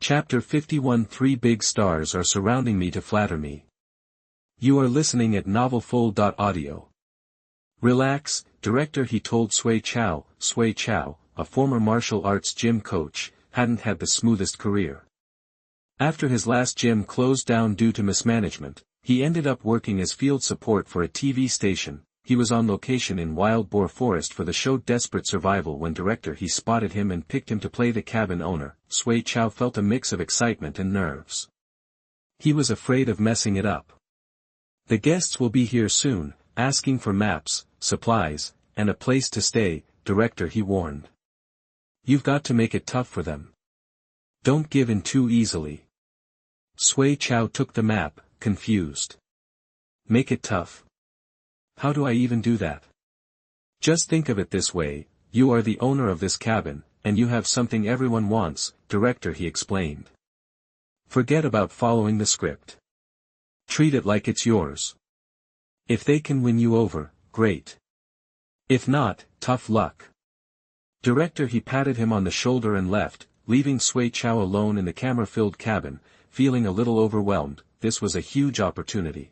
Chapter 51. 3 big stars are surrounding me to flatter me. You are listening at novelfull.audio. Relax, director, he told Sui Chao. Sui Chao, a former martial arts gym coach, hadn't had the smoothest career. After his last gym closed down due to mismanagement, he ended up working as field support for a TV station. He was on location in Wild Boar Forest for the show Desperate Survival when director he spotted him and picked him to play the cabin owner. Sui Chao felt a mix of excitement and nerves. He was afraid of messing it up. The guests will be here soon, asking for maps, supplies, and a place to stay, director, he warned. You've got to make it tough for them. Don't give in too easily. Sui Chao took the map, confused. Make it tough? How do I even do that? Just think of it this way, you are the owner of this cabin, and you have something everyone wants, director, he explained. Forget about following the script. Treat it like it's yours. If they can win you over, great. If not, tough luck. Director, he patted him on the shoulder and left, leaving Sui Chao alone in the camera-filled cabin, feeling a little overwhelmed. This was a huge opportunity.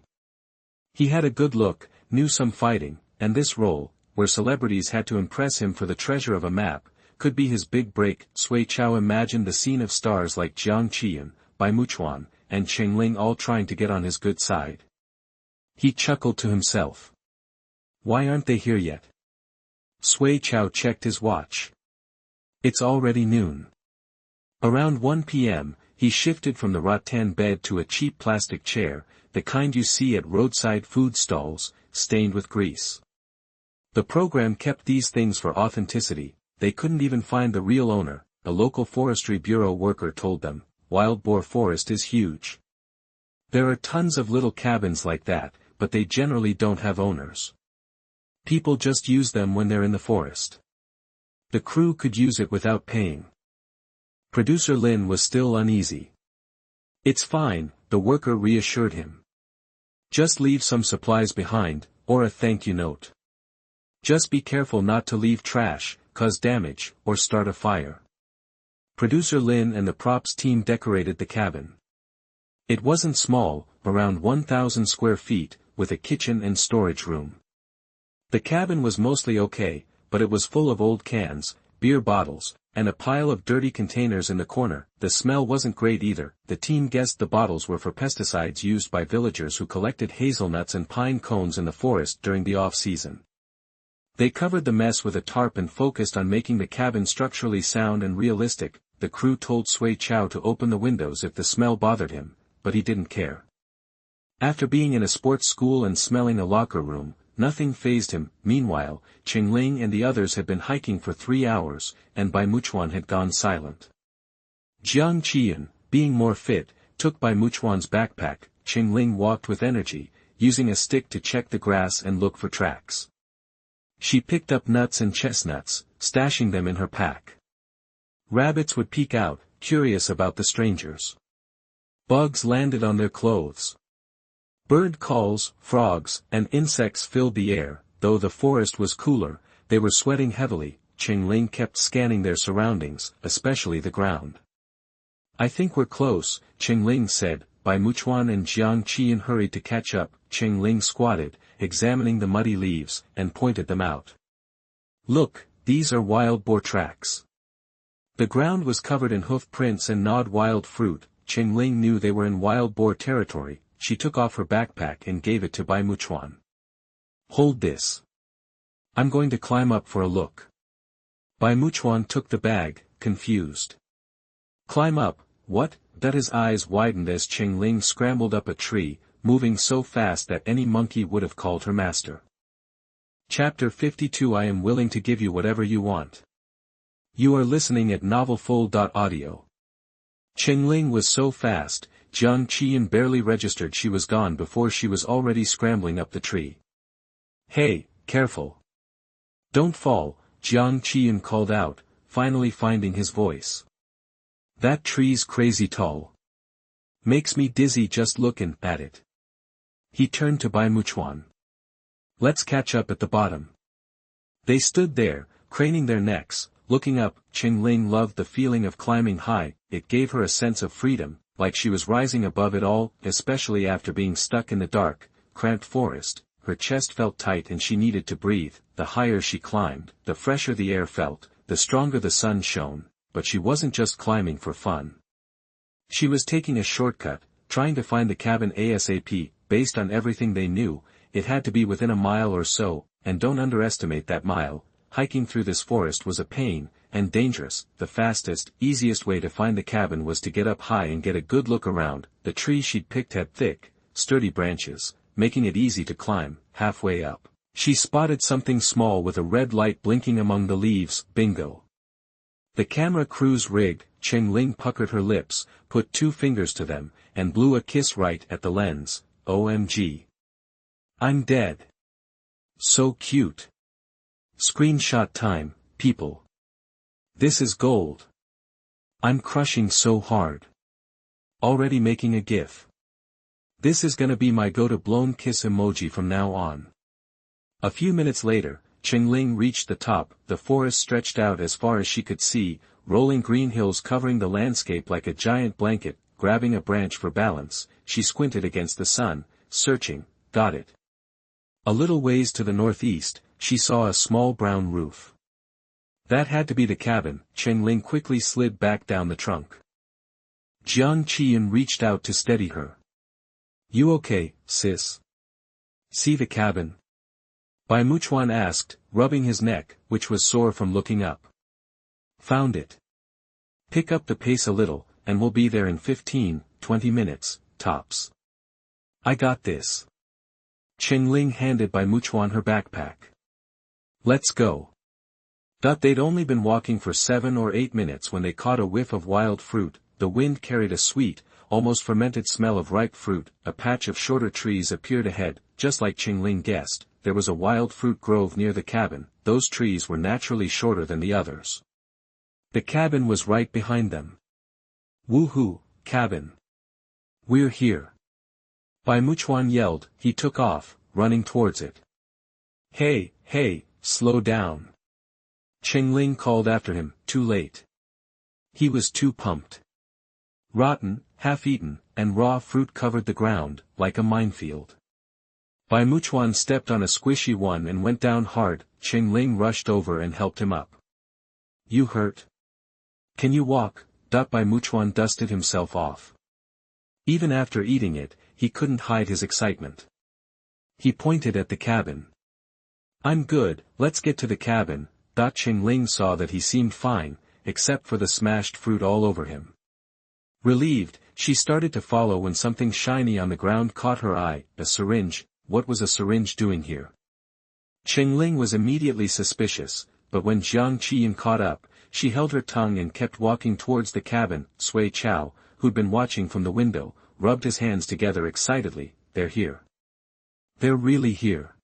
He had a good look, knew some fighting, and this role, where celebrities had to impress him for the treasure of a map, could be his big break. Sui Chao imagined the scene of stars like Jiang Qilan, Bai Muchuan, and Cheng Ling all trying to get on his good side. He chuckled to himself. Why aren't they here yet? Sui Chao checked his watch. It's already noon. Around 1 p.m., he shifted from the rattan bed to a cheap plastic chair, the kind you see at roadside food stalls, stained with grease. The program kept these things for authenticity. They couldn't even find the real owner, a local forestry bureau worker told them. Wild Boar Forest is huge. There are tons of little cabins like that, but they generally don't have owners. People just use them when they're in the forest. The crew could use it without paying. Producer Lin was still uneasy. It's fine, the worker reassured him. Just leave some supplies behind, or a thank you note. Just be careful not to leave trash, cause damage, or start a fire. Producer Lin and the props team decorated the cabin. It wasn't small, around 1,000 square feet, with a kitchen and storage room. The cabin was mostly okay, but it was full of old cans, beer bottles, and a pile of dirty containers in the corner. The smell wasn't great either. The team guessed the bottles were for pesticides used by villagers who collected hazelnuts and pine cones in the forest during the off-season. They covered the mess with a tarp and focused on making the cabin structurally sound and realistic. The crew told Sui Chao to open the windows if the smell bothered him, but he didn't care. After being in a sports school and smelling a locker room, nothing fazed him. Meanwhile, Cheng Ling and the others had been hiking for 3 hours, and Bai Muchuan had gone silent. Jiang Qilan, being more fit, took Bai Muchuan's backpack. Cheng Ling walked with energy, using a stick to check the grass and look for tracks. She picked up nuts and chestnuts, stashing them in her pack. Rabbits would peek out, curious about the strangers. Bugs landed on their clothes. Bird calls, frogs, and insects filled the air. Though the forest was cooler, they were sweating heavily. Cheng Ling kept scanning their surroundings, especially the ground. I think we're close, Cheng Ling said. Bai Muchuan and Jiang Qilan hurried to catch up. Cheng Ling squatted, examining the muddy leaves, and pointed them out. Look, these are wild boar tracks. The ground was covered in hoof prints and gnawed wild fruit. Cheng Ling knew they were in wild boar territory. She took off her backpack and gave it to Bai Muchuan. Hold this. I'm going to climb up for a look. Bai Muchuan took the bag, confused. Climb up, what? That his eyes widened as Cheng Ling scrambled up a tree, moving so fast that any monkey would have called her master. Chapter 52. I am willing to give you whatever you want. You are listening at novelfull.audio. Cheng Ling was so fast, Jiang Qilan barely registered she was gone before she was already scrambling up the tree. Hey, careful. Don't fall, Jiang Qilan called out, finally finding his voice. That tree's crazy tall. Makes me dizzy just looking at it. He turned to Bai Muchuan. Let's catch up at the bottom. They stood there, craning their necks, Looking up, Cheng Ling loved the feeling of climbing high. It gave her a sense of freedom, like she was rising above it all, especially after being stuck in the dark, cramped forest. Her chest felt tight and she needed to breathe. The higher she climbed, the fresher the air felt, the stronger the sun shone, but she wasn't just climbing for fun. She was taking a shortcut, trying to find the cabin ASAP. Based on everything they knew, it had to be within a mile or so, and don't underestimate that mile. Hiking through this forest was a pain, and dangerous. The fastest, easiest way to find the cabin was to get up high and get a good look around. The tree she'd picked had thick, sturdy branches, making it easy to climb. Halfway up, she spotted something small with a red light blinking among the leaves. Bingo! The camera crew's rig. Cheng Ling puckered her lips, put 2 fingers to them, and blew a kiss right at the lens. OMG. I'm dead. So cute. Screenshot time, people. This is gold. I'm crushing so hard. Already making a GIF. This is gonna be my go-to blown kiss emoji from now on. A few minutes later, Cheng Ling reached the top. The forest stretched out as far as she could see, rolling green hills covering the landscape like a giant blanket. Grabbing a branch for balance, she squinted against the sun, searching. Got it. A little ways to the northeast, she saw a small brown roof. That had to be the cabin. Cheng Ling quickly slid back down the trunk. Jiang Qilan reached out to steady her. You okay, sis? See the cabin? Bai Muchuan asked, rubbing his neck, which was sore from looking up. Found it. Pick up the pace a little, and we'll be there in 15, 20 minutes, tops. I got this. Cheng Ling handed Bai Muchuan her backpack. Let's go. They'd only been walking for 7 or 8 minutes when they caught a whiff of wild fruit. The wind carried a sweet, almost fermented smell of ripe fruit. A patch of shorter trees appeared ahead. Just like Cheng Ling guessed, there was a wild fruit grove near the cabin. Those trees were naturally shorter than the others. The cabin was right behind them. Woohoo, cabin. We're here. Bai Muchuan yelled. He took off, running towards it. Hey, slow down. Cheng Ling called after him. Too late. He was too pumped. Rotten, half-eaten, and raw fruit covered the ground, like a minefield. Bai Muchuan stepped on a squishy one and went down hard. Cheng Ling rushed over and helped him up. You hurt? Can you walk? Bai Muchuan dusted himself off. Even after eating it, he couldn't hide his excitement. He pointed at the cabin. I'm good, let's get to the cabin. Cheng Ling saw that he seemed fine, except for the smashed fruit all over him. Relieved, she started to follow when something shiny on the ground caught her eye. A syringe. What was a syringe doing here? Cheng Ling was immediately suspicious, but when Jiang Qilan caught up, she held her tongue and kept walking towards the cabin. Sui Chao, who'd been watching from the window, rubbed his hands together excitedly. They're here. They're really here.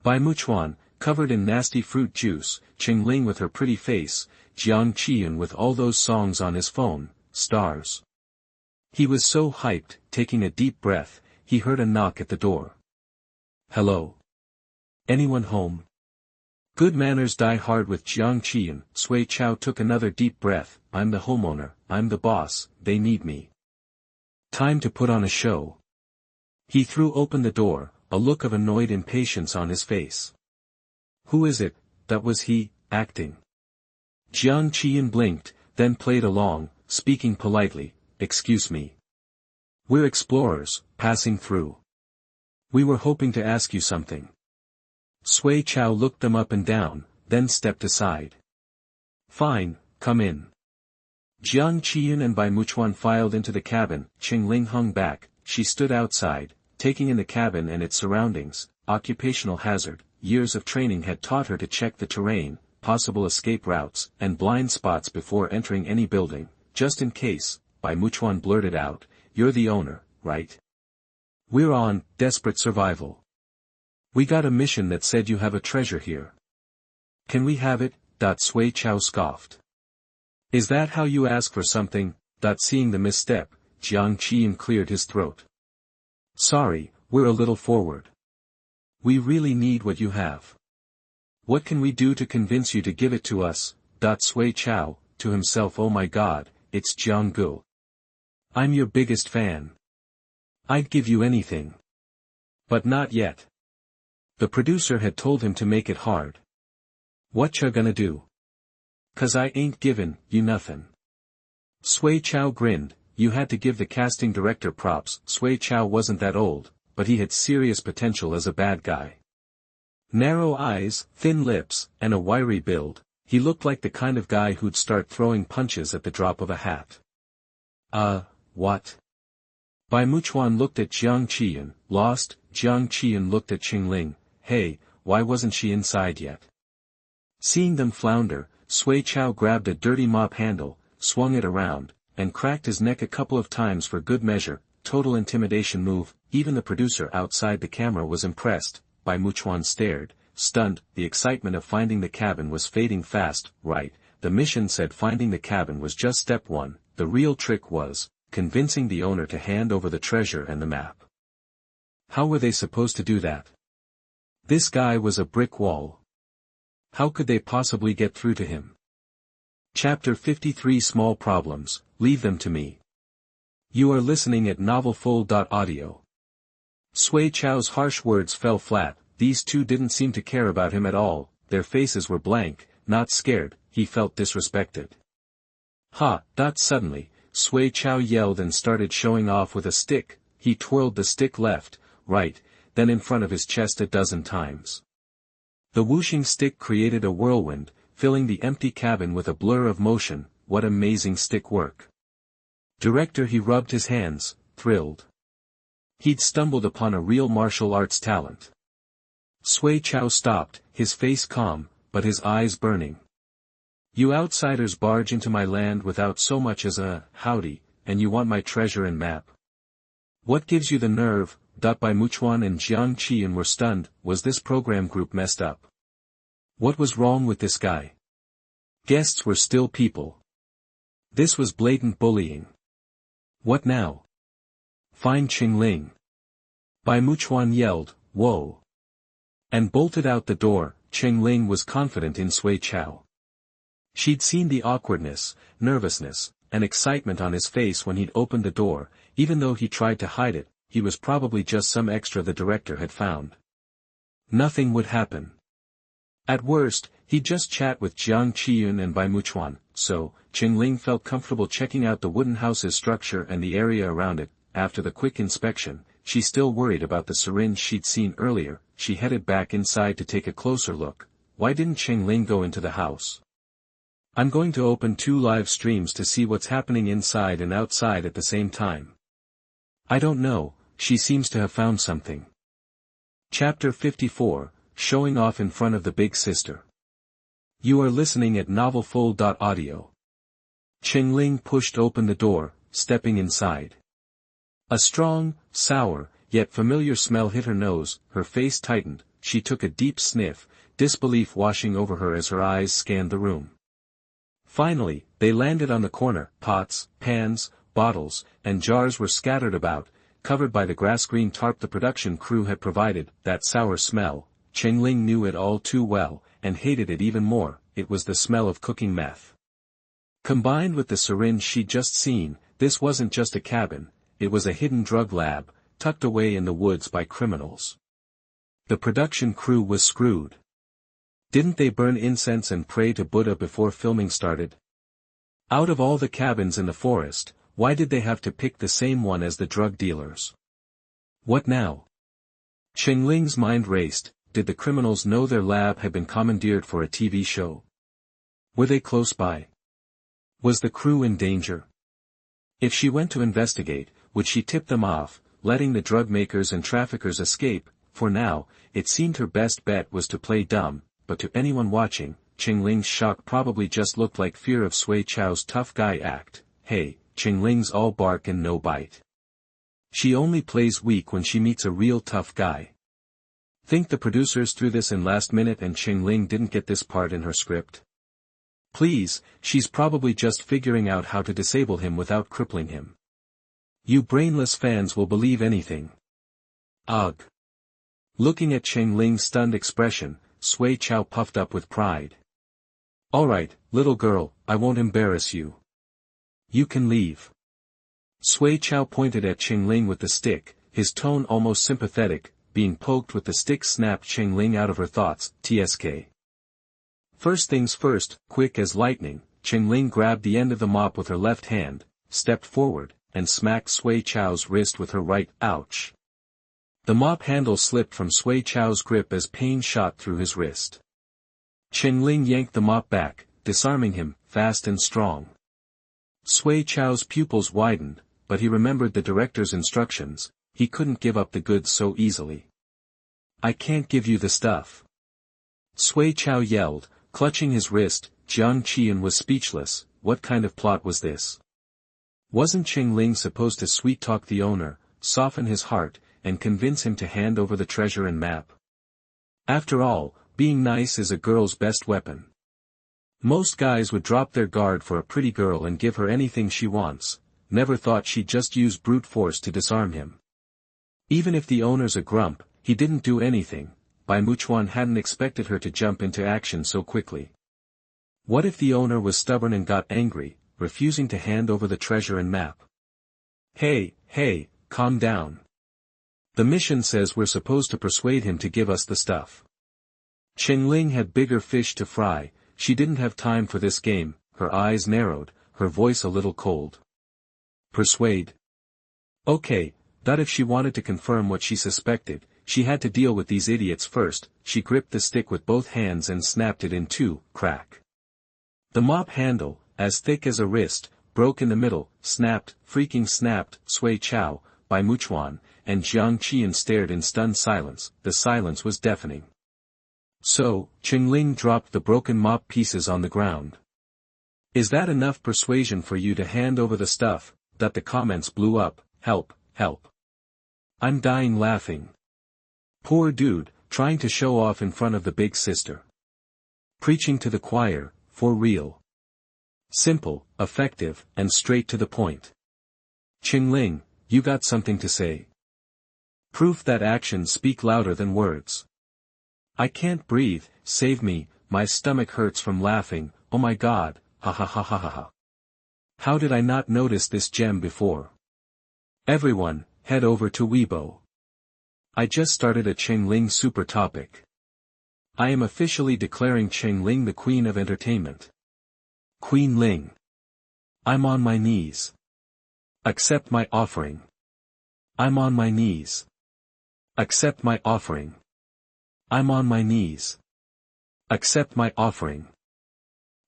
Bai Muchuan, covered in nasty fruit juice, Cheng Ling with her pretty face, Jiang Qilan with all those songs on his phone, stars. He was so hyped. Taking a deep breath, he heard a knock at the door. Hello? Anyone home? Good manners die hard with Jiang Qilan. Sui Chao took another deep breath. I'm the homeowner, I'm the boss, they need me. Time to put on a show. He threw open the door, a look of annoyed impatience on his face. Who is it? That was he, acting. Jiang Qilan blinked, then played along, speaking politely. Excuse me. We're explorers, passing through. We were hoping to ask you something. Sui Chao looked them up and down, then stepped aside. Fine, come in. Jiang Qilan and Bai Muchuan filed into the cabin. Cheng Ling hung back. She stood outside, taking in the cabin and its surroundings. Occupational hazard. Years of training had taught her to check the terrain, possible escape routes, and blind spots before entering any building. Just in case, Bai Muchuan blurted out, you're the owner, right? We're on desperate survival. We got a mission that said you have a treasure here. Can we have it? Sui Chao scoffed. Is that how you ask for something? Seeing the misstep, Jiang Qilan cleared his throat. Sorry, we're a little forward. We really need what you have. What can we do to convince you to give it to us? Sui Chao, to himself, oh my god, it's Jiang Gu. I'm your biggest fan. I'd give you anything. But not yet. The producer had told him to make it hard. What ya gonna do? 'Cause I ain't givin' you nothin'. Sui Chao grinned. You had to give the casting director props. Sui Chao wasn't that old, but he had serious potential as a bad guy. Narrow eyes, thin lips, and a wiry build, he looked like the kind of guy who'd start throwing punches at the drop of a hat. What? Bai Muchuan looked at Jiang Qilan, lost. Jiang Qilan looked at Cheng Ling. Hey, why wasn't she inside yet? Seeing them flounder, Sui Chao grabbed a dirty mop handle, swung it around, and cracked his neck a couple of times for good measure. Total intimidation move. Even the producer outside the camera was impressed. Bai Muchuan stared, stunned. The excitement of finding the cabin was fading fast. Right, the mission said finding the cabin was just step one. The real trick was convincing the owner to hand over the treasure and the map. How were they supposed to do that? This guy was a brick wall. How could they possibly get through to him? Chapter 53 Small Problems, Leave Them to Me. You are listening at novelfull.audio. Sui Chao's harsh words fell flat. These two didn't seem to care about him at all. Their faces were blank, not scared. He felt disrespected. Suddenly, Sui Chao yelled and started showing off with a stick. He twirled the stick left, right, then in front of his chest a dozen times. The whooshing stick created a whirlwind, filling the empty cabin with a blur of motion. What amazing stick work. Director, he rubbed his hands, thrilled. He'd stumbled upon a real martial arts talent. Sui Chao stopped, his face calm, but his eyes burning. You outsiders barge into my land without so much as a howdy, and you want my treasure and map. What gives you the nerve? Bai Muchuan and Jiang Qilan were stunned. Was this program group messed up? What was wrong with this guy? Guests were still people. This was blatant bullying. What now? Find Cheng Ling. Bai Muchuan yelled, whoa. And bolted out the door. Cheng Ling was confident in Sui Chao. She'd seen the awkwardness, nervousness, and excitement on his face when he'd opened the door. Even though he tried to hide it, he was probably just some extra the director had found. Nothing would happen. At worst, he'd just chat with Jiang Qilan and Bai Muchuan, so Cheng Ling felt comfortable checking out the wooden house's structure and the area around it. After the quick inspection, she still worried about the syringe she'd seen earlier. She headed back inside to take a closer look. Why didn't Cheng Ling go into the house? I'm going to open 2 live streams to see what's happening inside and outside at the same time. I don't know, she seems to have found something. Chapter 54, Showing Off in Front of the Big Sister. You are listening at novelfull.audio. Cheng Ling pushed open the door, stepping inside. A strong, sour, yet familiar smell hit her nose. Her face tightened. She took a deep sniff, disbelief washing over her as her eyes scanned the room. Finally, they landed on the corner. Pots, pans, bottles, and jars were scattered about, covered by the grass-green tarp the production crew had provided. That sour smell, Cheng Ling knew it all too well, and hated it even more. It was the smell of cooking meth. Combined with the syringe she'd just seen, this wasn't just a cabin, it was a hidden drug lab, tucked away in the woods by criminals. The production crew was screwed. Didn't they burn incense and pray to Buddha before filming started? Out of all the cabins in the forest, why did they have to pick the same one as the drug dealers? What now? Cheng Ling's mind raced. Did the criminals know their lab had been commandeered for a TV show? Were they close by? Was the crew in danger? If she went to investigate, would she tip them off, letting the drug makers and traffickers escape? For now, it seemed her best bet was to play dumb, but to anyone watching, Cheng Ling's shock probably just looked like fear of Sui Chao's tough guy act. Hey, Cheng Ling's all bark and no bite. She only plays weak when she meets a real tough guy. Think the producers threw this in last minute and Cheng Ling didn't get this part in her script? Please, she's probably just figuring out how to disable him without crippling him. You brainless fans will believe anything. Ugh. Looking at Cheng Ling's stunned expression, Sui Chao puffed up with pride. Alright, little girl, I won't embarrass you. You can leave. Sui Chao pointed at Cheng Ling with the stick, his tone almost sympathetic. Being poked with the stick snapped Cheng Ling out of her thoughts. Tsk. First things first, quick as lightning, Cheng Ling grabbed the end of the mop with her left hand, stepped forward, and smacked Sui Chao's wrist with her right. Ouch. The mop handle slipped from Sui Chao's grip as pain shot through his wrist. Cheng Ling yanked the mop back, disarming him, fast and strong. Sui Chao's pupils widened, but he remembered the director's instructions. He couldn't give up the goods so easily. I can't give you the stuff. Sui Chao yelled, clutching his wrist. Jiang Qilan was speechless. What kind of plot was this? Wasn't Cheng Ling supposed to sweet-talk the owner, soften his heart, and convince him to hand over the treasure and map? After all, being nice is a girl's best weapon. Most guys would drop their guard for a pretty girl and give her anything she wants. Never thought she'd just use brute force to disarm him. Even if the owner's a grump, he didn't do anything. Bai Muchuan hadn't expected her to jump into action so quickly. What if the owner was stubborn and got angry, refusing to hand over the treasure and map? Hey, calm down. The mission says we're supposed to persuade him to give us the stuff. Cheng Ling had bigger fish to fry. She didn't have time for this game. Her eyes narrowed, her voice a little cold. Persuade? Okay. That if she wanted to confirm what she suspected, she had to deal with these idiots first. She gripped the stick with both hands and snapped it in two. Crack. The mop handle, as thick as a wrist, broke in the middle. Snapped, freaking snapped. Sui Chao, Bai Muchuan, and Jiang Qilan stared in stunned silence. The silence was deafening. So, Cheng Ling dropped the broken mop pieces on the ground. Is that enough persuasion for you to hand over the stuff? That the comments blew up. Help. I'm dying laughing. Poor dude, trying to show off in front of the big sister. Preaching to the choir, for real. Simple, effective, and straight to the point. Cheng Ling, you got something to say. Proof that actions speak louder than words. I can't breathe, save me, my stomach hurts from laughing. Oh my god, ha ha ha ha ha ha. How did I not notice this gem before? Everyone, head over to Weibo. I just started a Cheng Ling super topic. I am officially declaring Cheng Ling the queen of entertainment. Queen Ling. I'm on my knees. Accept my offering. I'm on my knees. Accept my offering. I'm on my knees. Accept my offering.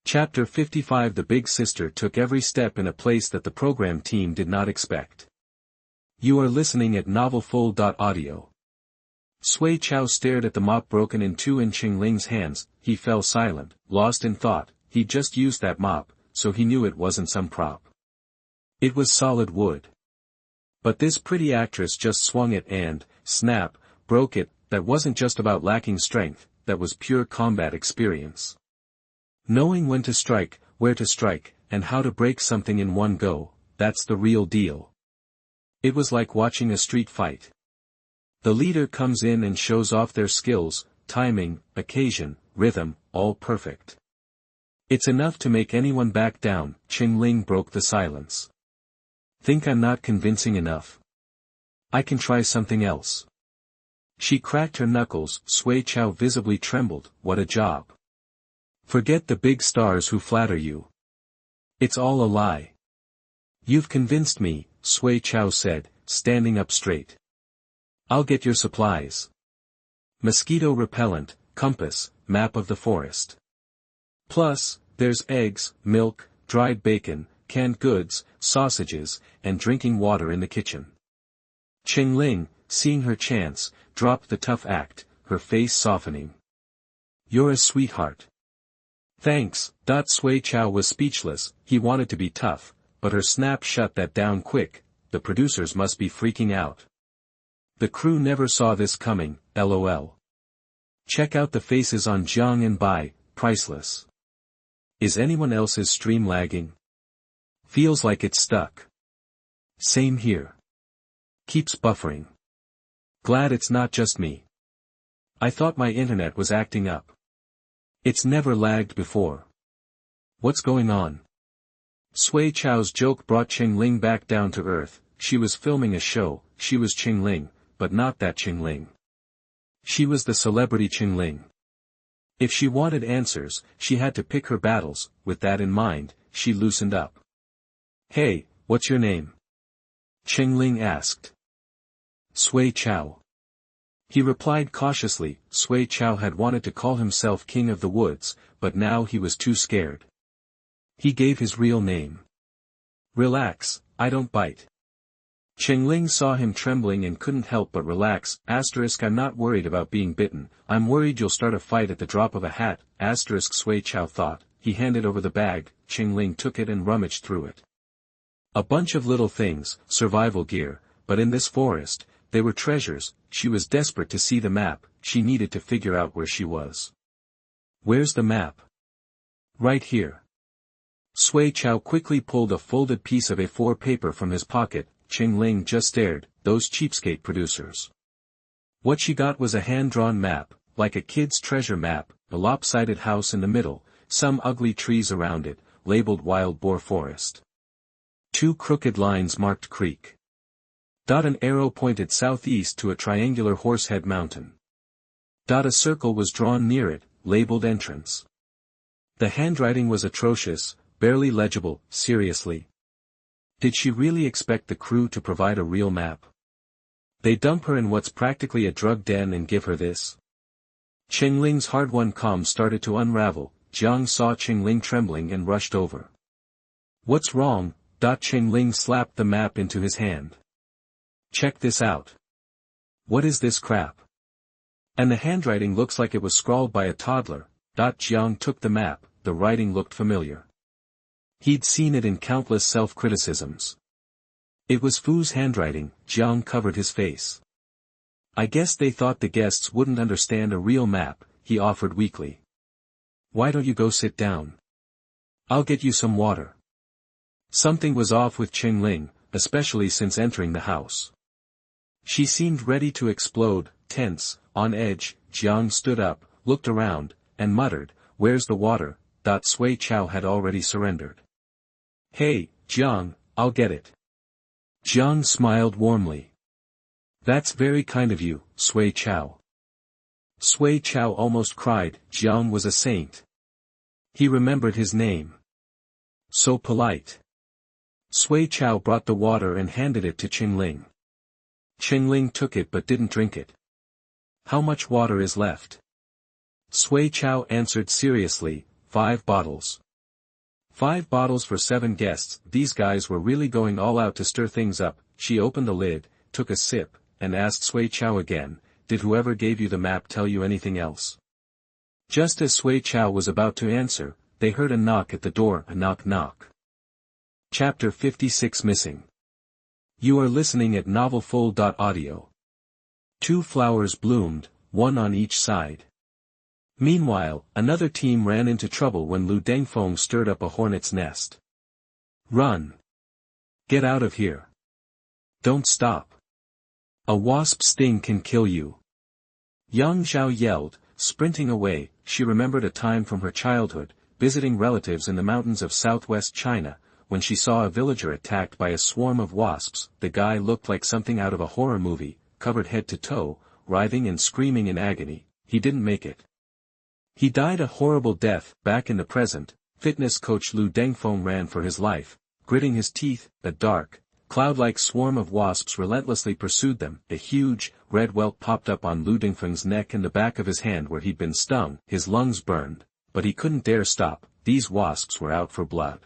Chapter 55. The big sister took every step in a place that the program team did not expect. You are listening at novelfull.audio. Sui Chao stared at the mop broken in two in Cheng Ling's hands. He fell silent, lost in thought. He just used that mop, so he knew it wasn't some prop. It was solid wood. But this pretty actress just swung it and, snap, broke it. That wasn't just about lacking strength, that was pure combat experience. Knowing when to strike, where to strike, and how to break something in one go, that's the real deal. It was like watching a street fight. The leader comes in and shows off their skills, timing, occasion, rhythm, all perfect. It's enough to make anyone back down. Cheng Ling broke the silence. Think I'm not convincing enough? I can try something else. She cracked her knuckles. Sui Chao visibly trembled. What a job. Forget the big stars who flatter you. It's all a lie. You've convinced me, Sui Chao said, standing up straight. I'll get your supplies. Mosquito repellent, compass, map of the forest. Plus, there's eggs, milk, dried bacon, canned goods, sausages, and drinking water in the kitchen. Cheng Ling, seeing her chance, dropped the tough act, her face softening. You're a sweetheart. Thanks. Sui Chao was speechless. He wanted to be tough, but her snap shut that down quick. The producers must be freaking out. The crew never saw this coming, lol. Check out the faces on Jiang and Bai, priceless. Is anyone else's stream lagging? Feels like it's stuck. Same here. Keeps buffering. Glad it's not just me. I thought my internet was acting up. It's never lagged before. What's going on? Sui Chao's joke brought Cheng Ling back down to earth. She was filming a show, she was Cheng Ling, but not that Cheng Ling. She was the celebrity Cheng Ling. If she wanted answers, she had to pick her battles. With that in mind, she loosened up. Hey, what's your name? Cheng Ling asked. Sui Chao. He replied cautiously. Sui Chao had wanted to call himself King of the Woods, but now he was too scared. He gave his real name. Relax, I don't bite. Cheng Ling saw him trembling and couldn't help but relax. I'm not worried about being bitten, I'm worried you'll start a fight at the drop of a hat. Sui Chao thought. He handed over the bag. Cheng Ling took it and rummaged through it. A bunch of little things, survival gear, but in this forest, they were treasures. She was desperate to see the map, she needed to figure out where she was. Where's the map? Right here. Sui Chao quickly pulled a folded piece of A4 paper from his pocket. Cheng Ling just stared, those cheapskate producers. What she got was a hand-drawn map, like a kid's treasure map, a lopsided house in the middle, some ugly trees around it, labeled Wild Boar Forest. 2 crooked lines marked creek. An arrow pointed southeast to a triangular horsehead mountain. A circle was drawn near it, labeled entrance. The handwriting was atrocious, barely legible. Seriously. Did she really expect the crew to provide a real map? They dump her in what's practically a drug den and give her this? Cheng Ling's hard-won calm started to unravel. Jiang saw Cheng Ling trembling and rushed over. What's wrong? Cheng Ling slapped the map into his hand. Check this out. What is this crap? And the handwriting looks like it was scrawled by a toddler. Jiang took the map, the writing looked familiar. He'd seen it in countless self-criticisms. It was Fu's handwriting. Jiang covered his face. I guess they thought the guests wouldn't understand a real map, he offered weakly. Why don't you go sit down? I'll get you some water. Something was off with Cheng Ling, especially since entering the house. She seemed ready to explode, tense, on edge. Jiang stood up, looked around, and muttered, "Where's the water?" Sui Chao had already surrendered. Hey, Jiang, I'll get it. Jiang smiled warmly. That's very kind of you, Sui Chao. Sui Chao almost cried. Jiang was a saint. He remembered his name. So polite. Sui Chao brought the water and handed it to Cheng Ling. Cheng Ling took it but didn't drink it. How much water is left? Sui Chao answered seriously, 5 bottles. 5 bottles for 7 guests. These guys were really going all out to stir things up. She opened the lid, took a sip, and asked Sui Chao again, did whoever gave you the map tell you anything else? Just as Sui Chao was about to answer, they heard a knock at the door. A knock knock. Chapter 56 Missing. You are listening at novelfull.audio. 2 flowers bloomed, one on each side. Meanwhile, another team ran into trouble when Lu Dengfeng stirred up a hornet's nest. Run! Get out of here! Don't stop! A wasp sting can kill you! Yang Zhao yelled, sprinting away. She remembered a time from her childhood, visiting relatives in the mountains of southwest China, when she saw a villager attacked by a swarm of wasps. The guy looked like something out of a horror movie, covered head to toe, writhing and screaming in agony. He didn't make it. He died a horrible death. Back in the present, fitness coach Lu Dengfeng ran for his life, gritting his teeth. A dark, cloud-like swarm of wasps relentlessly pursued them. A huge, red welt popped up on Lu Dengfeng's neck and the back of his hand where he'd been stung. His lungs burned, but he couldn't dare stop. These wasps were out for blood.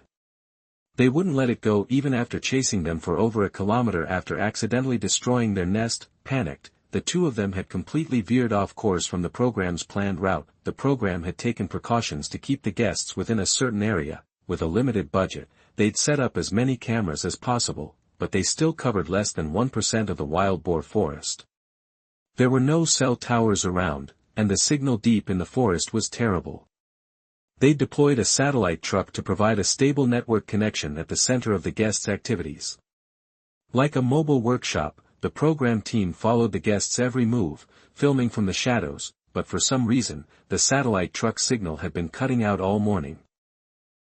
They wouldn't let it go even after chasing them for over a kilometer after accidentally destroying their nest. Panicked, the two of them had completely veered off course from the program's planned route. The program had taken precautions to keep the guests within a certain area. With a limited budget, they'd set up as many cameras as possible, but they still covered less than 1% of the wild boar forest. There were no cell towers around, and the signal deep in the forest was terrible. They deployed a satellite truck to provide a stable network connection at the center of the guests' activities. Like a mobile workshop, the program team followed the guests' every move, filming from the shadows, but for some reason, the satellite truck signal had been cutting out all morning.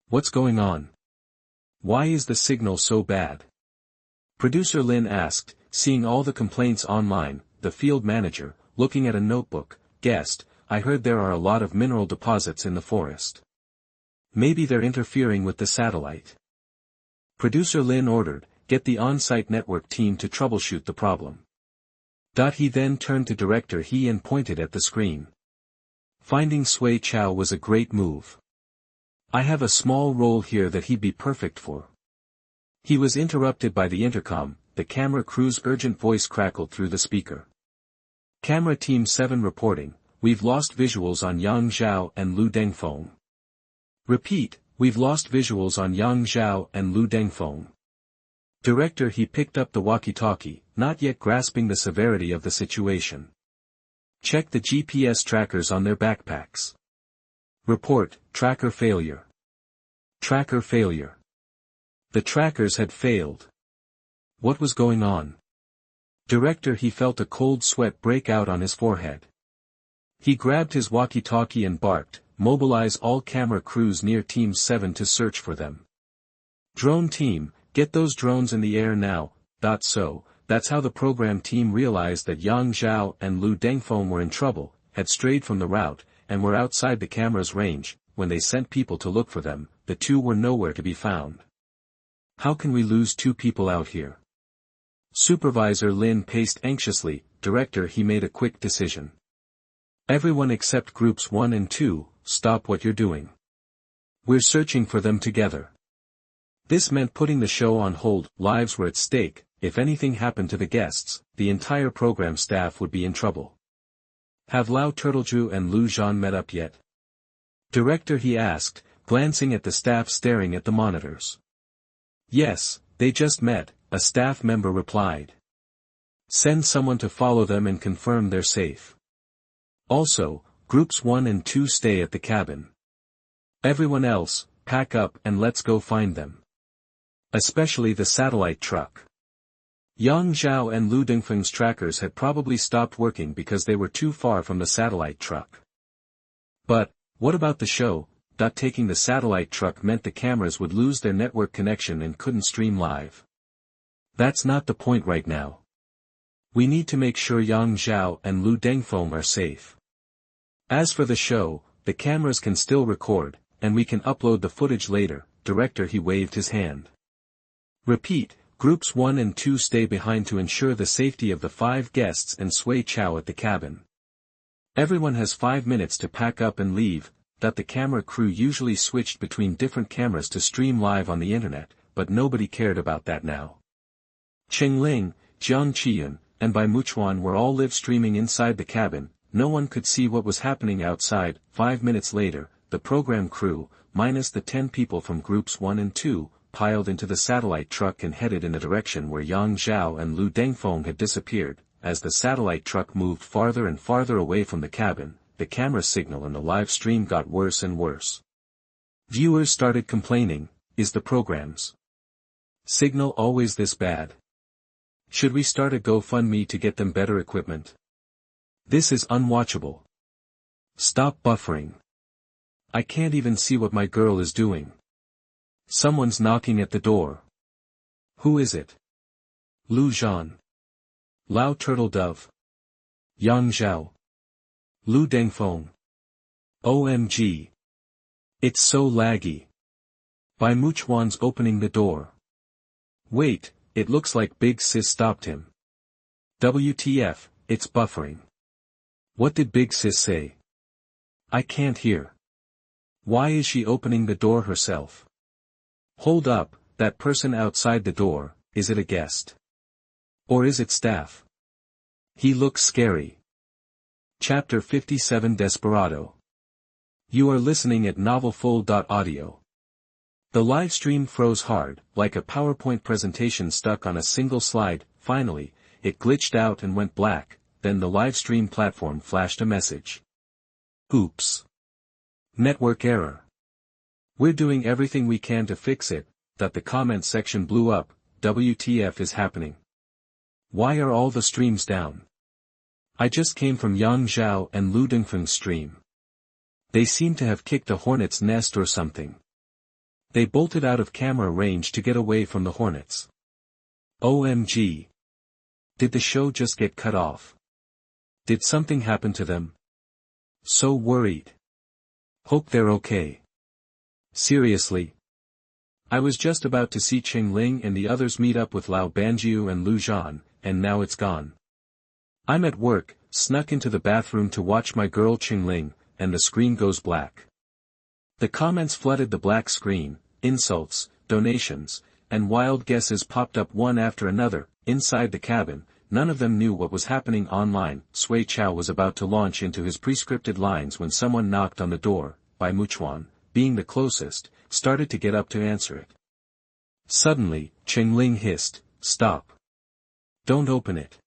What's going on? Why is the signal so bad? Producer Lin asked, seeing all the complaints online. The field manager, looking at a notebook, guessed, I heard there are a lot of mineral deposits in the forest. Maybe they're interfering with the satellite. Producer Lin ordered, get the on-site network team to troubleshoot the problem. He then turned to director He and pointed at the screen. Finding Sui Chao was a great move. I have a small role here that he'd be perfect for. He was interrupted by the intercom. The camera crew's urgent voice crackled through the speaker. Camera Team 7 reporting, we've lost visuals on Yang Zhao and Lu Dengfeng. Repeat, we've lost visuals on Yang Zhao and Lu Dengfeng. Director He picked up the walkie-talkie, not yet grasping the severity of the situation. Check the GPS trackers on their backpacks. Report, tracker failure. Tracker failure. The trackers had failed. What was going on? Director He felt a cold sweat break out on his forehead. He grabbed his walkie-talkie and barked, mobilize all camera crews near Team 7 to search for them. Drone team, get those drones in the air now. So, that's how the program team realized that Yang Zhao and Lu Dengfeng were in trouble, had strayed from the route, and were outside the camera's range. When they sent people to look for them, the two were nowhere to be found. How can we lose two people out here? Supervisor Lin paced anxiously. Director He made a quick decision. Everyone except groups 1 and 2, stop what you're doing. We're searching for them together. This meant putting the show on hold. Lives were at stake. If anything happened to the guests, the entire program staff would be in trouble. Have Lao Turtleju and Lu Zhan met up yet? Director He asked, glancing at the staff staring at the monitors. Yes, they just met, a staff member replied. Send someone to follow them and confirm they're safe. Also, groups 1 and 2 stay at the cabin. Everyone else, pack up and let's go find them. Especially the satellite truck. Yang Zhao and Lu Dengfeng's trackers had probably stopped working because they were too far from the satellite truck. But, what about the show? Taking the satellite truck meant the cameras would lose their network connection and couldn't stream live. That's not the point right now. We need to make sure Yang Zhao and Lu Dengfeng are safe. As for the show, the cameras can still record, and we can upload the footage later. Director He waved his hand. Repeat, groups 1 and 2 stay behind to ensure the safety of the 5 guests and Sui Chao at the cabin. Everyone has 5 minutes to pack up and leave. The camera crew usually switched between different cameras to stream live on the internet, but nobody cared about that now. Cheng Ling, Jiang Qilan, and Bai Muchuan were all live streaming inside the cabin. No one could see what was happening outside. 5 minutes later, the program crew, minus the 10 people from groups 1 and 2, piled into the satellite truck and headed in a direction where Yang Zhao and Lu Dengfeng had disappeared. As the satellite truck moved farther and farther away from the cabin, the camera signal in the live stream got worse and worse. Viewers started complaining, is the program's signal always this bad? Should we start a GoFundMe to get them better equipment? This is unwatchable. Stop buffering. I can't even see what my girl is doing. Someone's knocking at the door. Who is it? Lu Zhan. Lao Turtledove. Yang Zhao. Lu Dengfeng. OMG. It's so laggy. Bai Muchuan's opening the door. Wait, it looks like Big Sis stopped him. WTF, it's buffering. What did Big Sis say? I can't hear. Why is she opening the door herself? Hold up, that person outside the door, is it a guest? Or is it staff? He looks scary. Chapter 57 Desperado. You are listening at novelfull.audio. The live stream froze hard, like a PowerPoint presentation stuck on a single slide. Finally, it glitched out and went black. Then the live stream platform flashed a message. Oops. Network error. We're doing everything we can to fix it. The comment section blew up. WTF is happening? Why are all the streams down? I just came from Yang Zhao and Lu Dengfeng's stream. They seem to have kicked a hornet's nest or something. They bolted out of camera range to get away from the hornets. OMG. Did the show just get cut off? Did something happen to them? So worried. Hope they're okay. Seriously. I was just about to see Cheng Ling and the others meet up with Lao Banjiu and Lu Zhan, and now it's gone. I'm at work, snuck into the bathroom to watch my girl Cheng Ling, and the screen goes black. The comments flooded the black screen, insults, donations, and wild guesses popped up one after another. Inside the cabin, none of them knew what was happening online. Sui Chao was about to launch into his prescripted lines when someone knocked on the door. Bai Muchuan, being the closest, started to get up to answer it. Suddenly, Cheng Ling hissed, "Stop. Don't open it."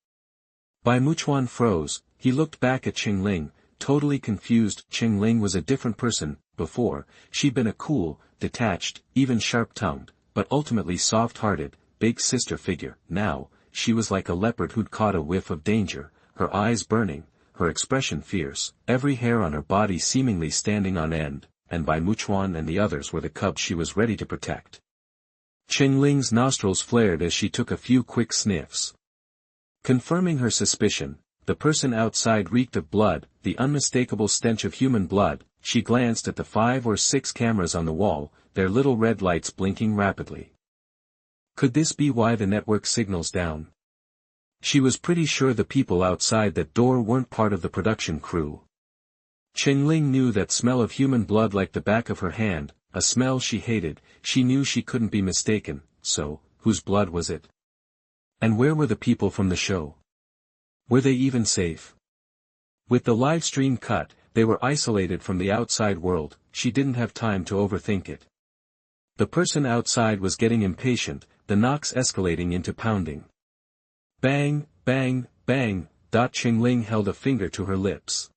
Bai Muchuan froze. He looked back at Cheng Ling, totally confused. Cheng Ling was a different person. Before, she'd been a cool, detached, even sharp-tongued, but ultimately soft-hearted, big sister figure. Now, she was like a leopard who'd caught a whiff of danger, her eyes burning, her expression fierce, every hair on her body seemingly standing on end, and Bai Muchuan and the others were the cubs she was ready to protect. Cheng Ling's nostrils flared as she took a few quick sniffs. Confirming her suspicion, the person outside reeked of blood, the unmistakable stench of human blood. She glanced at the 5 or 6 cameras on the wall, their little red lights blinking rapidly. Could this be why the network signal's down? She was pretty sure the people outside that door weren't part of the production crew. Cheng Ling knew that smell of human blood like the back of her hand, a smell she hated. She knew she couldn't be mistaken, so, whose blood was it? And where were the people from the show? Were they even safe? With the live stream cut, they were isolated from the outside world. She didn't have time to overthink it. The person outside was getting impatient, the knocks escalating into pounding. Bang, bang, bang. Cheng Ling held a finger to her lips.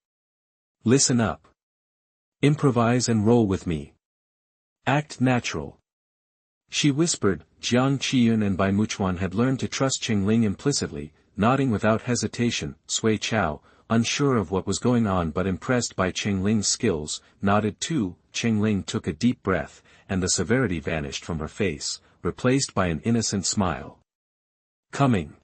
Listen up. Improvise and roll with me. Act natural. She whispered. Jiang Qilan and Bai Muchuan had learned to trust Cheng Ling implicitly, nodding without hesitation. Sui Chao, unsure of what was going on but impressed by Cheng Ling's skills, nodded too. Cheng Ling took a deep breath, and the severity vanished from her face, replaced by an innocent smile. Coming.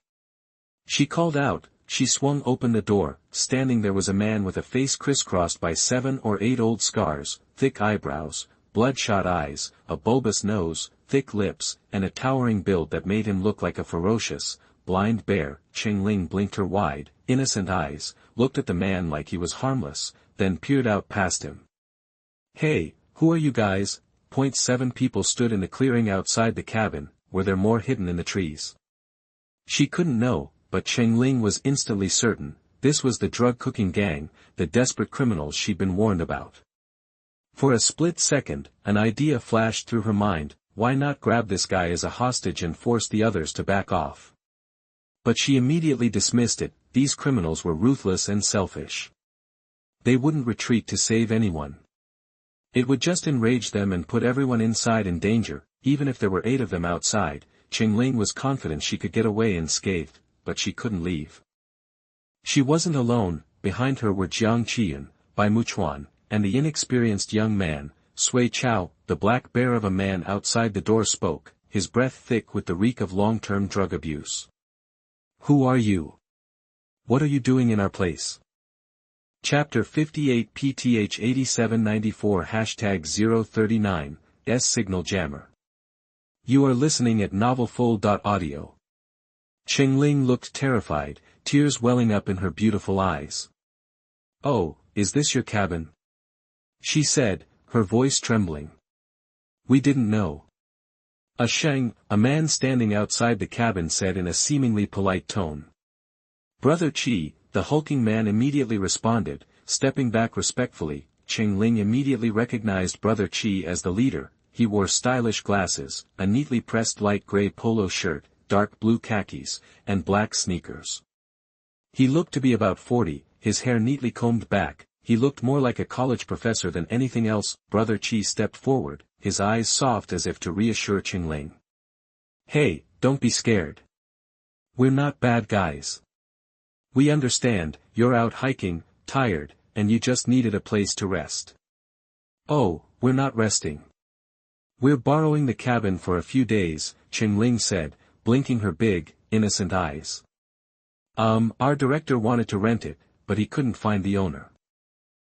She called out. She swung open the door. Standing there was a man with a face crisscrossed by 7 or 8 old scars, thick eyebrows, bloodshot eyes, a bulbous nose, thick lips, and a towering build that made him look like a ferocious, blind bear. Cheng Ling blinked her wide, innocent eyes, looked at the man like he was harmless, then peered out past him. Hey, who are you guys? 7 people stood in the clearing outside the cabin. Were there more hidden in the trees? She couldn't know, but Cheng Ling was instantly certain. This was the drug-cooking gang, the desperate criminals she'd been warned about. For a split second, an idea flashed through her mind. Why not grab this guy as a hostage and force the others to back off? But she immediately dismissed it. These criminals were ruthless and selfish. They wouldn't retreat to save anyone. It would just enrage them and put everyone inside in danger. Even if there were 8 of them outside, Cheng Ling was confident she could get away unscathed, but she couldn't leave. She wasn't alone. Behind her were Jiang Qilan, Bai Muchuan, and the inexperienced young man, Sui Chao. The black bear of a man outside the door spoke, his breath thick with the reek of long-term drug abuse. Who are you? What are you doing in our place? Chapter 58 PTH 8794 #039, S-Signal Jammer. You are listening at novelfull.audio. Cheng Ling looked terrified, tears welling up in her beautiful eyes. Oh, is this your cabin? She said, her voice trembling. We didn't know. A man standing outside the cabin said in a seemingly polite tone. Brother Qi, the hulking man immediately responded, stepping back respectfully. Cheng Ling immediately recognized Brother Qi as the leader. He wore stylish glasses, a neatly pressed light gray polo shirt, dark blue khakis, and black sneakers. He looked to be about 40, his hair neatly combed back. He looked more like a college professor than anything else. Brother Qi stepped forward, his eyes soft as if to reassure Cheng Ling. Hey, don't be scared. We're not bad guys. We understand, you're out hiking, tired, and you just needed a place to rest. Oh, we're not resting. We're borrowing the cabin for a few days, Cheng Ling said, blinking her big, innocent eyes. Our director wanted to rent it, but he couldn't find the owner.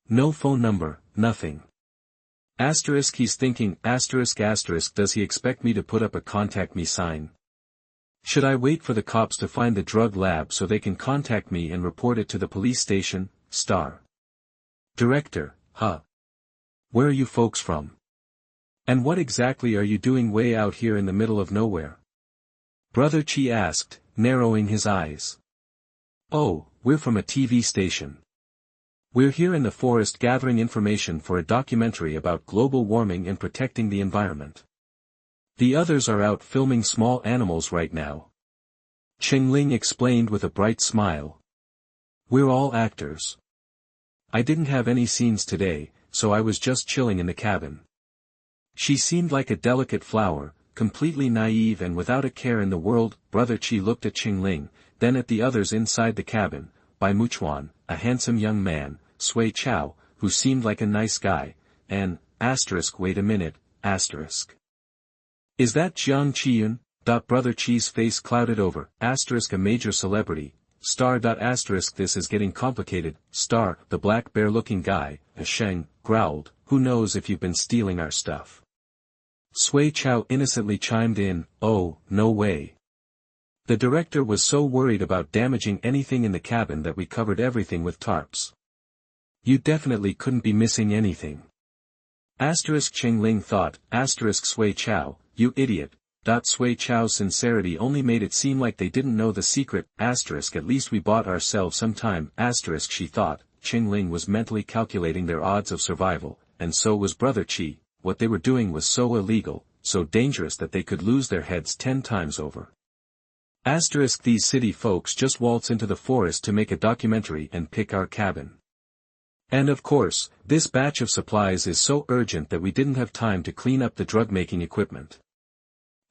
No phone number, nothing. Asterisk he's thinking, asterisk, does he expect me to put up a contact me sign? Should I wait for the cops to find the drug lab so they can contact me and report it to the police station, star? Director, huh? Where are you folks from? And what exactly are you doing way out here in the middle of nowhere? Brother Chi asked, narrowing his eyes. Oh, we're from a TV station. We're here in the forest gathering information for a documentary about global warming and protecting the environment. The others are out filming small animals right now. Cheng Ling explained with a bright smile. We're all actors. I didn't have any scenes today, so I was just chilling in the cabin. She seemed like a delicate flower, completely naive and without a care in the world. Brother Chi looked at Cheng Ling, then at the others inside the cabin, Bai Muchuan, a handsome young man, Sui Chao, who seemed like a nice guy, and, wait a minute, Is that Jiang Qilan? Brother Chi's face clouded over, a major celebrity, this is getting complicated, the black bear-looking guy, Sheng, growled, who knows if you've been stealing our stuff. Sui Chao innocently chimed in, oh, no way. The director was so worried about damaging anything in the cabin that we covered everything with tarps. You definitely couldn't be missing anything. Cheng Ling thought, Sui Chao, you idiot. Sui Chao's sincerity only made it seem like they didn't know the secret, at least we bought ourselves some time, she thought. Cheng Ling was mentally calculating their odds of survival, and so was Brother Chi. What they were doing was so illegal, so dangerous that they could lose their heads 10 times over. These city folks just waltz into the forest to make a documentary and pick our cabin. And of course, this batch of supplies is so urgent that we didn't have time to clean up the drug-making equipment.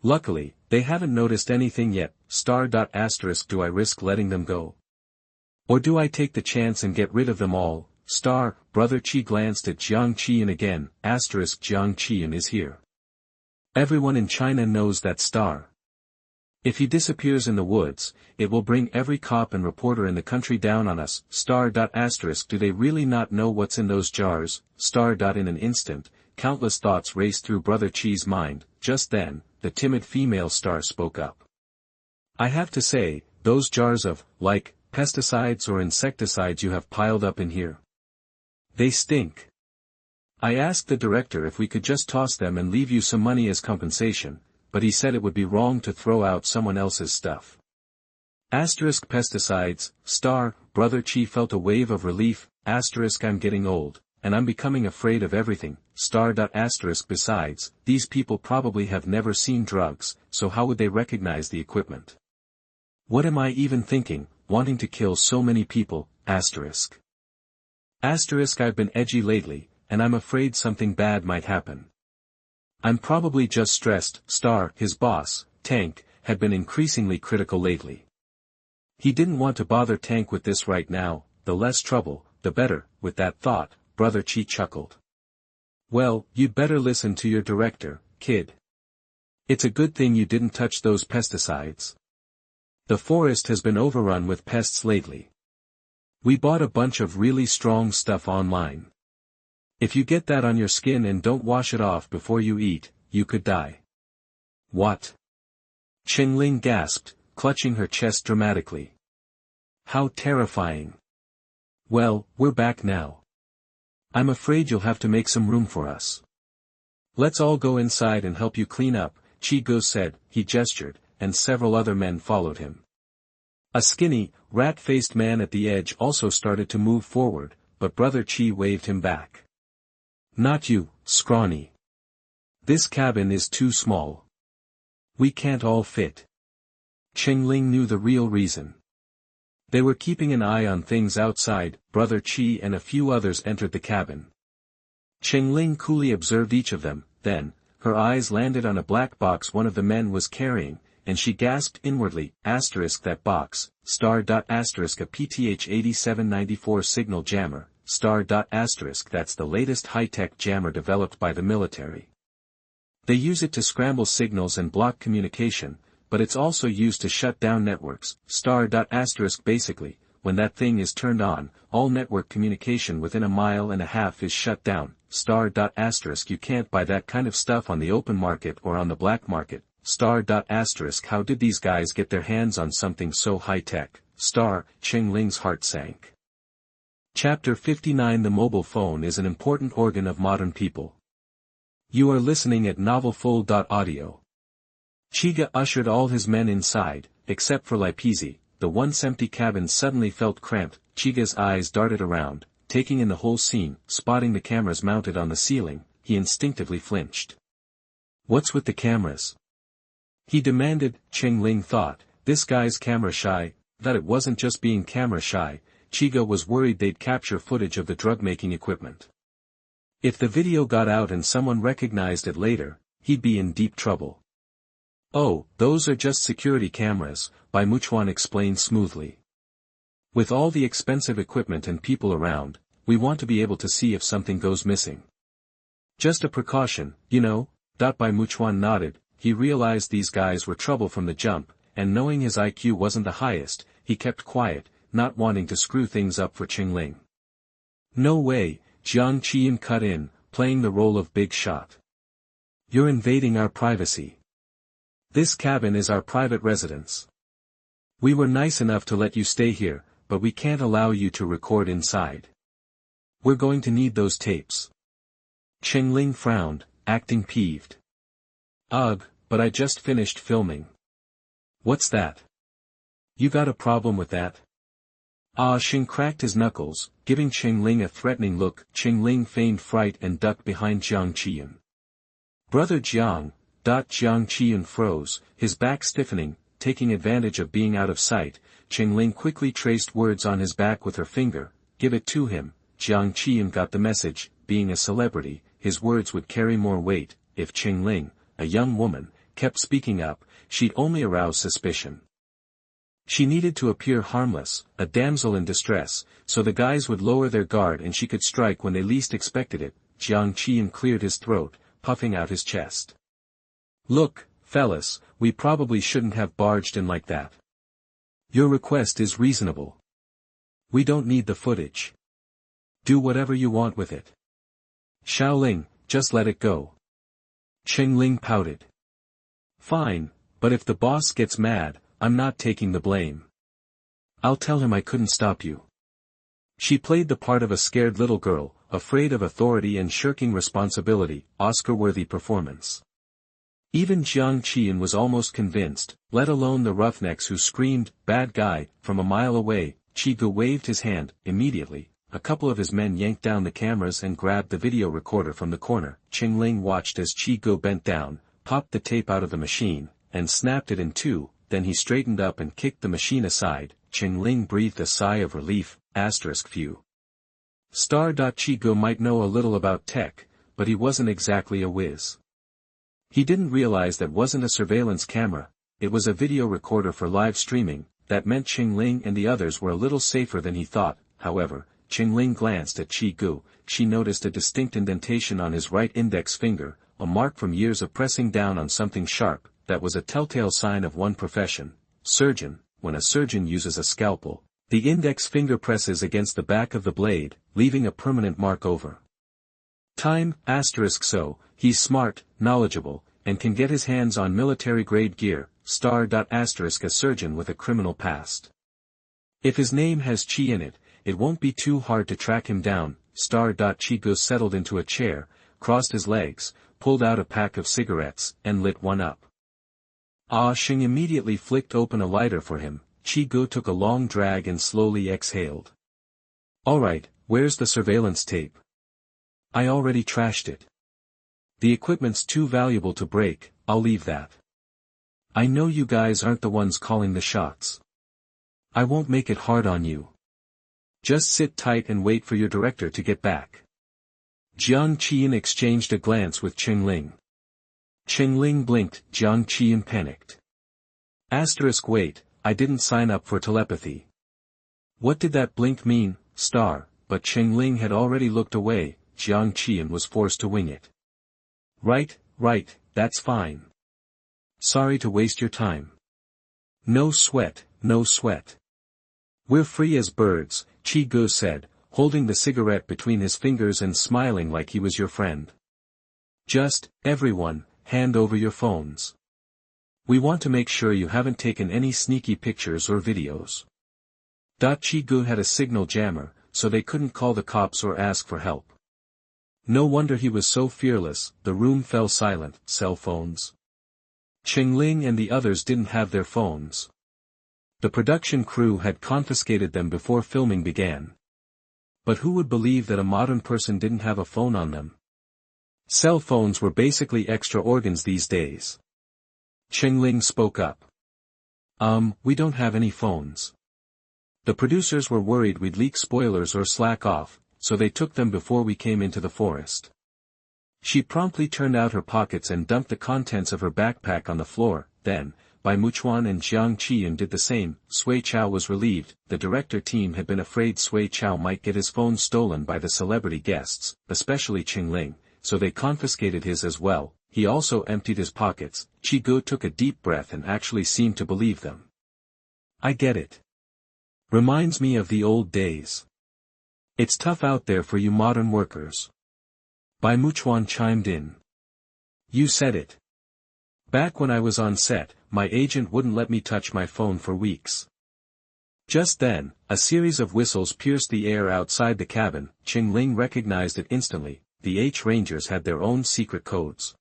Luckily, they haven't noticed anything yet, do I risk letting them go? Or do I take the chance and get rid of them all, Brother Chi glanced at Jiang Qilan again, Jiang Qilan is here. Everyone in China knows that . If he disappears in the woods, it will bring every cop and reporter in the country down on us, . Do they really not know what's in those jars, . In an instant, countless thoughts raced through Brother Chi's mind. Just then, the timid female star spoke up. I have to say, those jars of, pesticides or insecticides you have piled up in here. They stink. I asked the director if we could just toss them and leave you some money as compensation, but he said it would be wrong to throw out someone else's stuff. Pesticides, Brother Chi felt a wave of relief, I'm getting old, and I'm becoming afraid of everything, . Besides, these people probably have never seen drugs, so how would they recognize the equipment? What am I even thinking, wanting to kill so many people, I've been edgy lately, and I'm afraid something bad might happen. I'm probably just stressed, his boss, Tank, had been increasingly critical lately. He didn't want to bother Tank with this right now, the less trouble, the better. With that thought, Brother Chi chuckled. Well, you'd better listen to your director, kid. It's a good thing you didn't touch those pesticides. The forest has been overrun with pests lately. We bought a bunch of really strong stuff online. If you get that on your skin and don't wash it off before you eat, you could die. What? Cheng Ling gasped, clutching her chest dramatically. How terrifying. Well, we're back now. I'm afraid you'll have to make some room for us. Let's all go inside and help you clean up, Chi Go said. He gestured, and several other men followed him. A skinny, rat-faced man at the edge also started to move forward, but Brother Chi waved him back. Not you, scrawny. This cabin is too small. We can't all fit. Cheng Ling knew the real reason. They were keeping an eye on things outside. Brother Chi and a few others entered the cabin. Cheng Ling coolly observed each of them, then, her eyes landed on a black box one of the men was carrying, and she gasped inwardly, that box, a PTH 8794 signal jammer, that's the latest high-tech jammer developed by the military. They use it to scramble signals and block communication, but it's also used to shut down networks. Basically, when that thing is turned on, all network communication within 1.5 miles is shut down. You can't buy that kind of stuff on the open market or on the black market. How did these guys get their hands on something so high-tech? Cheng Ling's heart sank. Chapter 59. The mobile phone is an important organ of modern people. You are listening at novelfull.audio. Chiga ushered all his men inside, except for Lipizzi. The once empty cabin suddenly felt cramped. Chiga's eyes darted around, taking in the whole scene. Spotting the cameras mounted on the ceiling, he instinctively flinched. What's with the cameras? He demanded. Cheng Ling thought, this guy's camera shy. That it wasn't just being camera shy, Chiga was worried they'd capture footage of the drug-making equipment. If the video got out and someone recognized it later, he'd be in deep trouble. Oh, those are just security cameras, Bai Muchuan explained smoothly. With all the expensive equipment and people around, we want to be able to see if something goes missing. Just a precaution, you know. Bai Muchuan nodded. He realized these guys were trouble from the jump, and knowing his IQ wasn't the highest, he kept quiet, not wanting to screw things up for Cheng Ling. No way, Jiang Qilan cut in, playing the role of big shot. You're invading our privacy. This cabin is our private residence. We were nice enough to let you stay here, but we can't allow you to record inside. We're going to need those tapes. Cheng Ling frowned, acting peeved. Ugh, but I just finished filming. What's that? You got a problem with that? Xing cracked his knuckles, giving Cheng Ling a threatening look. Cheng Ling feigned fright and ducked behind Jiang Qilan. Brother Jiang. Jiang Qilan froze, his back stiffening, taking advantage of being out of sight. Cheng Ling quickly traced words on his back with her finger. Give it to him. Jiang Qilan got the message. Being a celebrity, his words would carry more weight. If Cheng Ling, a young woman, kept speaking up, she'd only arouse suspicion. She needed to appear harmless, a damsel in distress, so the guys would lower their guard and she could strike when they least expected it. Jiang Qilan cleared his throat, puffing out his chest. Look, fellas, we probably shouldn't have barged in like that. Your request is reasonable. We don't need the footage. Do whatever you want with it. Xiaoling, just let it go. Cheng Ling pouted. Fine, but if the boss gets mad, I'm not taking the blame. I'll tell him I couldn't stop you. She played the part of a scared little girl, afraid of authority and shirking responsibility. Oscar-worthy performance. Even Jiang Qilan was almost convinced, let alone the roughnecks who screamed, bad guy, from a mile away. Chigu waved his hand. Immediately, a couple of his men yanked down the cameras and grabbed the video recorder from the corner. Cheng Ling watched as Chigu bent down, popped the tape out of the machine, and snapped it in two. Then he straightened up and kicked the machine aside. Cheng Ling breathed a sigh of relief. Phew. Chigu might know a little about tech, but he wasn't exactly a whiz. He didn't realize that wasn't a surveillance camera, it was a video recorder for live streaming. That meant Cheng Ling and the others were a little safer than he thought. However, Cheng Ling glanced at Chigu. She noticed a distinct indentation on his right index finger, a mark from years of pressing down on something sharp. That was a telltale sign of one profession, surgeon. When a surgeon uses a scalpel, the index finger presses against the back of the blade, leaving a permanent mark over time. So, he's smart, knowledgeable, and can get his hands on military-grade gear. A surgeon with a criminal past. If his name has Chi in it, it won't be too hard to track him down. Chigu settled into a chair, crossed his legs, pulled out a pack of cigarettes, and lit one up. Xing immediately flicked open a lighter for him. Chigu took a long drag and slowly exhaled. Alright, where's the surveillance tape? I already trashed it. The equipment's too valuable to break, I'll leave that. I know you guys aren't the ones calling the shots. I won't make it hard on you. Just sit tight and wait for your director to get back. Jiang Qilan exchanged a glance with Cheng Ling. Cheng Ling blinked. Jiang Qilan panicked. Wait, I didn't sign up for telepathy. What did that blink mean, But Cheng Ling had already looked away. Jiang Qilan was forced to wing it. Right, right, that's fine. Sorry to waste your time. No sweat, no sweat. We're free as birds, Chi-gu said, holding the cigarette between his fingers and smiling like he was your friend. Just, everyone, hand over your phones. We want to make sure you haven't taken any sneaky pictures or videos. Chi-gu had a signal jammer, so they couldn't call the cops or ask for help. No wonder he was so fearless. The room fell silent. Cell phones. Cheng Ling and the others didn't have their phones. The production crew had confiscated them before filming began. But who would believe that a modern person didn't have a phone on them? Cell phones were basically extra organs these days. Cheng Ling spoke up. We don't have any phones. The producers were worried we'd leak spoilers or slack off, so they took them before we came into the forest. She promptly turned out her pockets and dumped the contents of her backpack on the floor. Then, Bai Muchuan and Jiang Qilan did the same. Sui Chao was relieved. The director team had been afraid Sui Chao might get his phone stolen by the celebrity guests, especially Cheng Ling, so they confiscated his as well. He also emptied his pockets. Chi-gu took a deep breath and actually seemed to believe them. I get it. Reminds me of the old days. It's tough out there for you modern workers. Bai Muchuan chimed in. You said it. Back when I was on set, my agent wouldn't let me touch my phone for weeks. Just then, a series of whistles pierced the air outside the cabin. Cheng Ling recognized it instantly. The H-Rangers had their own secret codes.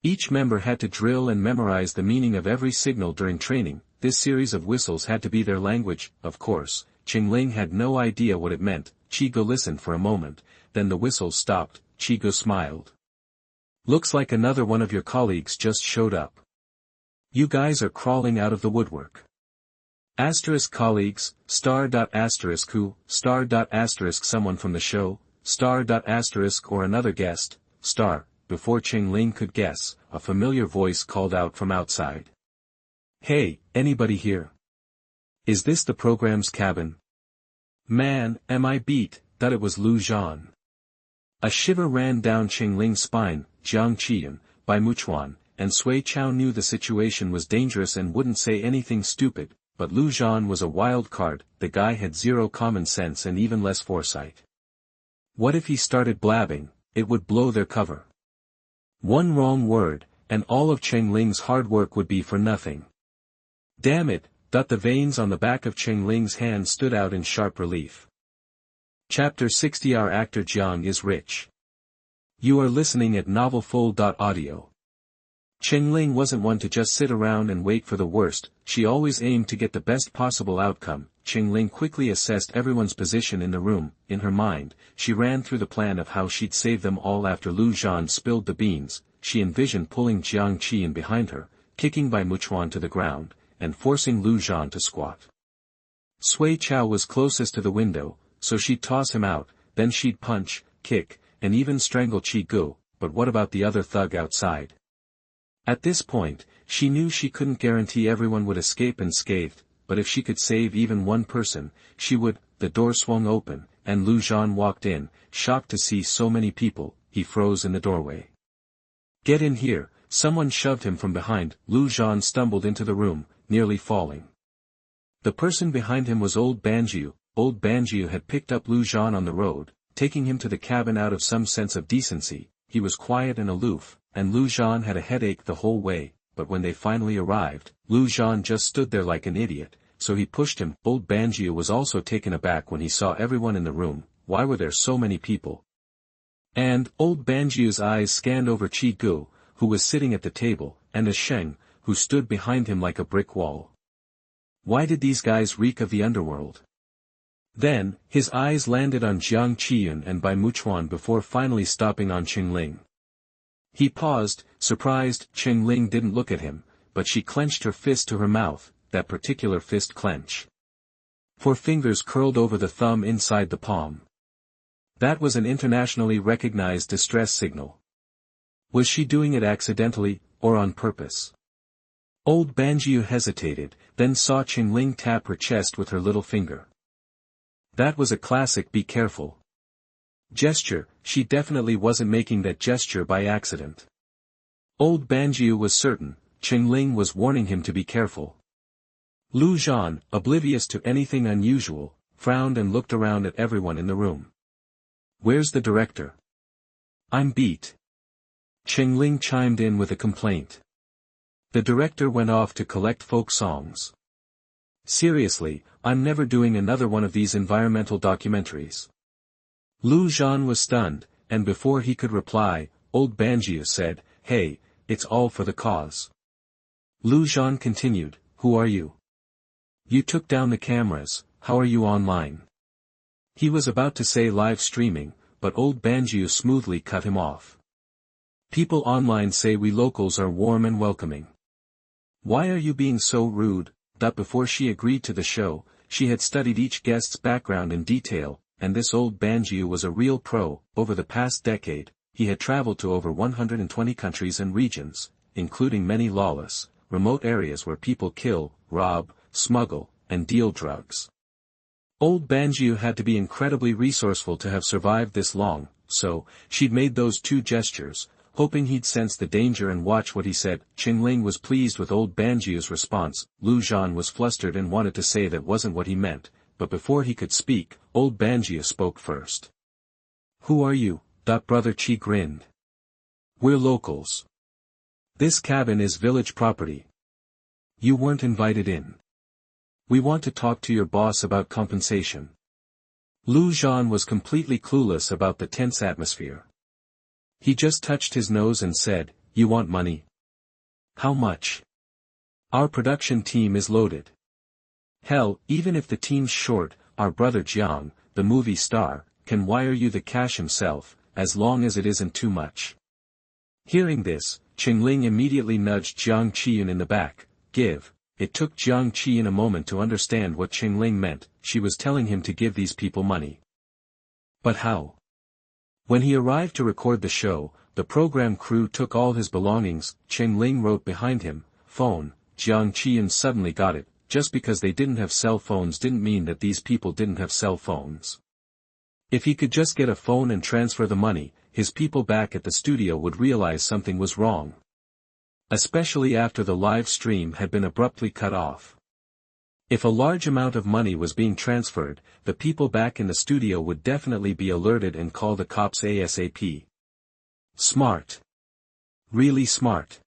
Each member had to drill and memorize the meaning of every signal during training. This series of whistles had to be their language, of course. Cheng Ling had no idea what it meant. Chi-gu listened for a moment, then the whistles stopped. Chi-gu smiled. Looks like another one of your colleagues just showed up. You guys are crawling out of the woodwork. Asterisk colleagues, star dot asterisk who, star dot asterisk someone from the show, star dot asterisk or another guest, star. Before Cheng Ling could guess, a familiar voice called out from outside. Hey, anybody here? Is this the program's cabin? Man, am I beat. Thought it was Lu Zhan. A shiver ran down Cheng Ling's spine. Jiang Qilan, Bai Muchuan, and Sui Chao knew the situation was dangerous and wouldn't say anything stupid, but Lu Zhan was a wild card. The guy had zero common sense and even less foresight. What if he started blabbing? It would blow their cover. One wrong word, and all of Cheng Ling's hard work would be for nothing. Damn it, thought the veins on the back of Cheng Ling's hand stood out in sharp relief. Chapter 60. Our actor Jiang is rich. You are listening at novelfull.audio. Cheng Ling wasn't one to just sit around and wait for the worst. She always aimed to get the best possible outcome. Cheng Ling quickly assessed everyone's position in the room. In her mind, she ran through the plan of how she'd save them all after Lu Zhan spilled the beans. She envisioned pulling Jiang Qilan behind her, kicking Bai Muchuan to the ground, and forcing Lu Zhan to squat. Sui Chao was closest to the window, so she'd toss him out, then she'd punch, kick, and even strangle Chi-gu. But what about the other thug outside? At this point, she knew she couldn't guarantee everyone would escape unscathed, but if she could save even one person, she would. The door swung open, and Lu Zhan walked in. Shocked to see so many people, he froze in the doorway. Get in here. Someone shoved him from behind. Lu Zhan stumbled into the room, nearly falling. The person behind him was Old Banjiu. Old Banjiu had picked up Lu Zhan on the road, taking him to the cabin out of some sense of decency. He was quiet and aloof, and Lu Zhan had a headache the whole way, but when they finally arrived, Lu Zhan just stood there like an idiot, so he pushed him. Old Banjiu was also taken aback when he saw everyone in the room. Why were there so many people? And Old Banjiu's eyes scanned over Chi-gu, who was sitting at the table, and a Sheng, who stood behind him like a brick wall. Why did these guys reek of the underworld? Then, his eyes landed on Jiang Qilan and Bai Muchuan before finally stopping on Cheng Ling. He paused, surprised. Cheng Ling didn't look at him, but she clenched her fist to her mouth, that particular fist clench. 4 fingers curled over the thumb inside the palm. That was an internationally recognized distress signal. Was she doing it accidentally, or on purpose? Old Banjiu hesitated, then saw Cheng Ling tap her chest with her little finger. That was a classic be careful gesture. She definitely wasn't making that gesture by accident. Old Banjiu was certain, Cheng Ling was warning him to be careful. Lu Zhan, oblivious to anything unusual, frowned and looked around at everyone in the room. "Where's the director?" "I'm beat." Cheng Ling chimed in with a complaint. "The director went off to collect folk songs. Seriously, I'm never doing another one of these environmental documentaries." Lu Zhan was stunned, and before he could reply, Old Banjiu said, "Hey, it's all for the cause." Lu Zhan continued, "Who are you? You took down the cameras, how are you online?" He was about to say live streaming, but Old Banjiu smoothly cut him off. "People online say we locals are warm and welcoming. Why are you being so rude?" Before she agreed to the show, she had studied each guest's background in detail, and this Old Banjiu was a real pro. Over the past decade, he had traveled to over 120 countries and regions, including many lawless, remote areas where people kill, rob, smuggle, and deal drugs. Old Banjiu had to be incredibly resourceful to have survived this long, so, she'd made those two gestures, hoping he'd sense the danger and watch what he said. Cheng Ling was pleased with Old Banjiu's response. Lu Zhan was flustered and wanted to say that wasn't what he meant, but before he could speak, Old Banjiu spoke first. "Who are you?" Brother Chi grinned. "We're locals. This cabin is village property. You weren't invited in. We want to talk to your boss about compensation." Lu Zhan was completely clueless about the tense atmosphere. He just touched his nose and said, "You want money? How much? Our production team is loaded. Hell, even if the team's short, our brother Jiang, the movie star, can wire you the cash himself, as long as it isn't too much." Hearing this, Cheng Ling immediately nudged Jiang Qilan in the back. "Give." It took Jiang Qilan a moment to understand what Cheng Ling meant. She was telling him to give these people money. But how? When he arrived to record the show, the program crew took all his belongings. Cheng Ling wrote behind him, "Phone." Jiang Qilan suddenly got it. Just because they didn't have cell phones didn't mean that these people didn't have cell phones. If he could just get a phone and transfer the money, his people back at the studio would realize something was wrong. Especially after the live stream had been abruptly cut off. If a large amount of money was being transferred, the people back in the studio would definitely be alerted and call the cops ASAP. Smart. Really smart.